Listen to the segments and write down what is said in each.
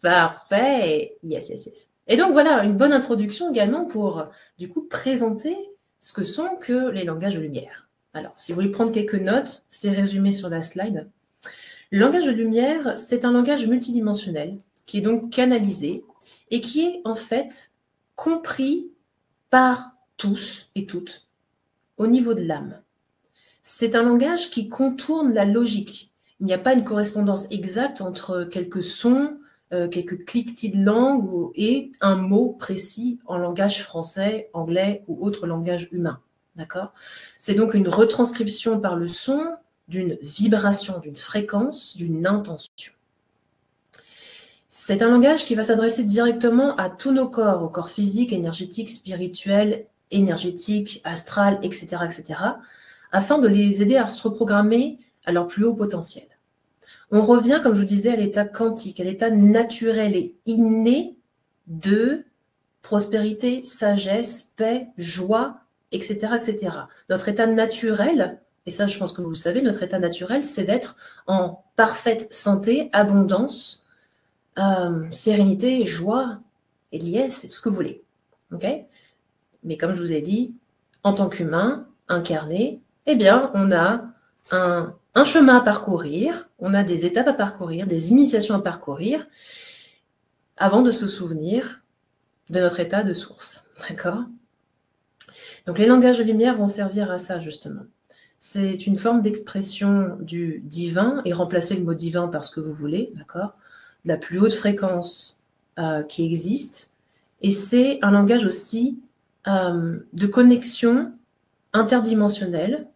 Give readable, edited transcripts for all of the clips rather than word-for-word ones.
Parfait. Yes, yes, yes. Et donc, voilà, une bonne introduction également pour, du coup, présenter ce que sont que les langages de lumière. Alors, si vous voulez prendre quelques notes, c'est résumé sur la slide. Le langage de lumière, c'est un langage multidimensionnel qui est donc canalisé et qui est en fait compris par tous et toutes au niveau de l'âme. C'est un langage qui contourne la logique. Il n'y a pas une correspondance exacte entre quelques sons, quelques cliquetis de langue et un mot précis en langage français, anglais ou autre langage humain. D'accord ? C'est donc une retranscription par le son d'une vibration, d'une fréquence, d'une intention. C'est un langage qui va s'adresser directement à tous nos corps, au corps physique, énergétique, spirituel, énergétique, astral, etc., etc., afin de les aider à se reprogrammer à leur plus haut potentiel. On revient, comme je vous disais, à l'état quantique, à l'état naturel et inné de prospérité, sagesse, paix, joie, etc., etc. Notre état naturel, et ça je pense que vous le savez, notre état naturel, c'est d'être en parfaite santé, abondance, sérénité, joie et liesse, c'est tout ce que vous voulez. Okay ? Mais comme je vous ai dit, en tant qu'humain incarné, eh bien, on a un chemin à parcourir, on a des étapes à parcourir, des initiations à parcourir, avant de se souvenir de notre état de source. D'accord ? Donc, les langages de lumière vont servir à ça, justement. C'est une forme d'expression du divin, et remplacer le mot divin par ce que vous voulez, d'accord ? La plus haute fréquence qui existe. Et c'est un langage aussi de connexion interdimensionnelle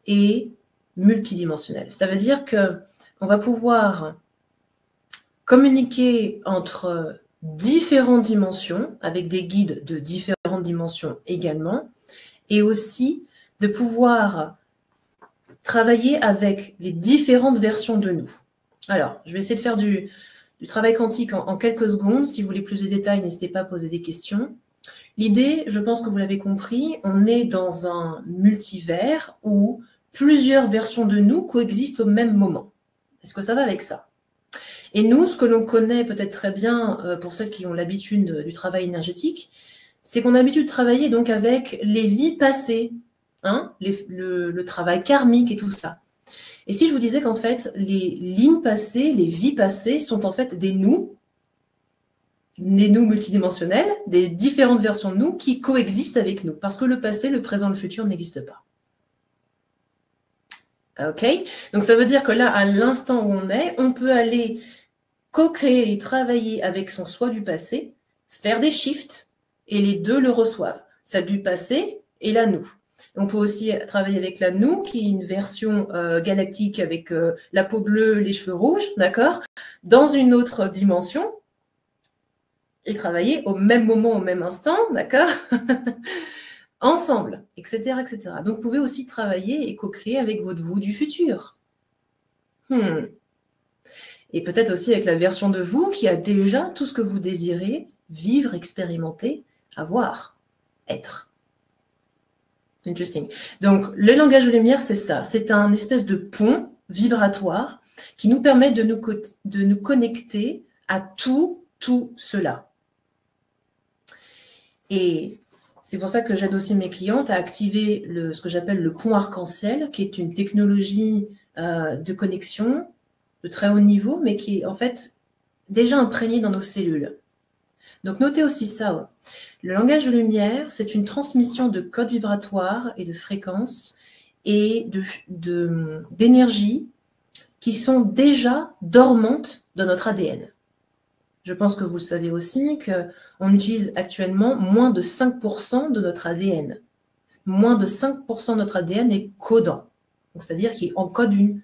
et multidimensionnelle. Ça veut dire qu'on va pouvoir communiquer entre différentes dimensions, avec des guides de différentes dimensions également, et aussi de pouvoir travailler avec les différentes versions de nous. Alors, je vais essayer de faire du travail quantique en quelques secondes. Si vous voulez plus de détails, n'hésitez pas à poser des questions. L'idée, je pense que vous l'avez compris, on est dans un multivers où plusieurs versions de nous coexistent au même moment. Est-ce que ça va avec ça ? Et nous, ce que l'on connaît peut-être très bien, pour ceux qui ont l'habitude du travail énergétique, c'est qu'on a l'habitude de travailler donc avec les vies passées, hein, le travail karmique et tout ça. Et si je vous disais qu'en fait, les lignes passées, les vies passées sont en fait des nous multidimensionnels, des différentes versions de nous qui coexistent avec nous, parce que le passé, le présent, le futur n'existent pas. Ok ? Donc ça veut dire que là, à l'instant où on peut aller co-créer et travailler avec son soi du passé, faire des shifts, et les deux le reçoivent. Celle du passé et la nous. On peut aussi travailler avec la nous, qui est une version galactique avec la peau bleue, les cheveux rouges, d'accord ? Dans une autre dimension, et travailler au même moment, au même instant, d'accord ? Ensemble, etc., etc. Donc, vous pouvez aussi travailler et co-créer avec votre vous du futur. Et peut-être aussi avec la version de vous qui a déjà tout ce que vous désirez vivre, expérimenter, avoir, être. Interesting. Donc, le langage de lumière, c'est ça. C'est un espèce de pont vibratoire qui nous permet de nous connecter à tout cela. Et c'est pour ça que j'aide aussi mes clientes à activer ce que j'appelle le pont arc-en-ciel, qui est une technologie de connexion de très haut niveau, mais qui est en fait déjà imprégnée dans nos cellules. Donc notez aussi ça. Le langage de lumière, c'est une transmission de codes vibratoires et de fréquences et d'énergie qui sont déjà dormantes dans notre ADN. Je pense que vous le savez aussi qu'on utilise actuellement moins de 5% de notre ADN. Moins de 5% de notre ADN est codant. C'est-à-dire qu'il encode une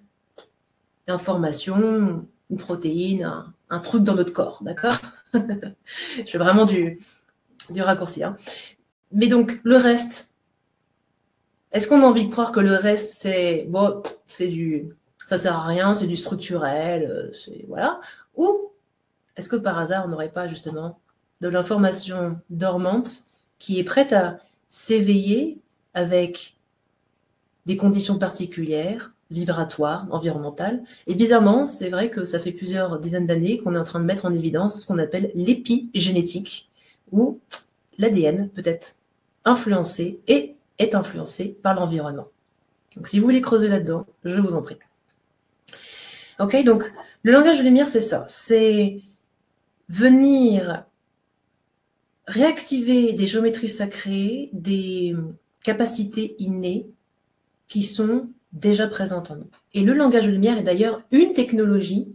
information, une protéine, un truc dans notre corps, d'accord ? Je fais vraiment du raccourci. Hein. Mais donc, le reste, est-ce qu'on a envie de croire que le reste, ça sert à rien, c'est du structurel, voilà. Ou est-ce que par hasard, on n'aurait pas justement de l'information dormante qui est prête à s'éveiller avec des conditions particulières, vibratoire, environnemental. Et bizarrement, c'est vrai que ça fait plusieurs dizaines d'années qu'on est en train de mettre en évidence ce qu'on appelle l'épigénétique, où l'ADN peut être influencé et est influencé par l'environnement. Donc si vous voulez creuser là-dedans, je vous en prie. Ok, donc le langage de lumière, c'est ça. C'est venir réactiver des géométries sacrées, des capacités innées qui sont déjà présentes en nous. Et le langage de lumière est d'ailleurs une technologie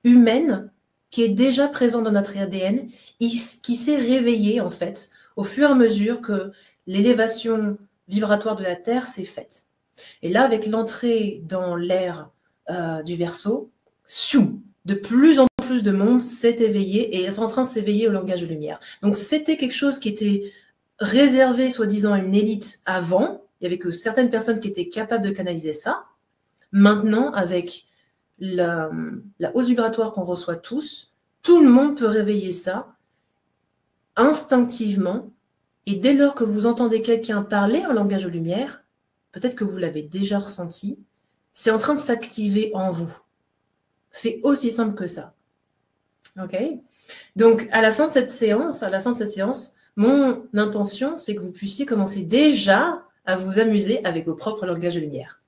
humaine qui est déjà présente dans notre ADN, qui s'est réveillée en fait au fur et à mesure que l'élévation vibratoire de la Terre s'est faite. Et là, avec l'entrée dans l'ère du Verseau, de plus en plus de monde s'est éveillé et est en train de s'éveiller au langage de lumière. Donc c'était quelque chose qui était réservé, soi-disant, à une élite avant. Il n'y avait que certaines personnes qui étaient capables de canaliser ça. Maintenant, avec la hausse vibratoire qu'on reçoit tous, tout le monde peut réveiller ça instinctivement. Et dès lors que vous entendez quelqu'un parler en langage de lumière, peut-être que vous l'avez déjà ressenti, c'est en train de s'activer en vous. C'est aussi simple que ça. Ok ? Donc, à la fin de cette séance, mon intention, c'est que vous puissiez commencer déjà à vous amuser avec vos propres langages de lumière.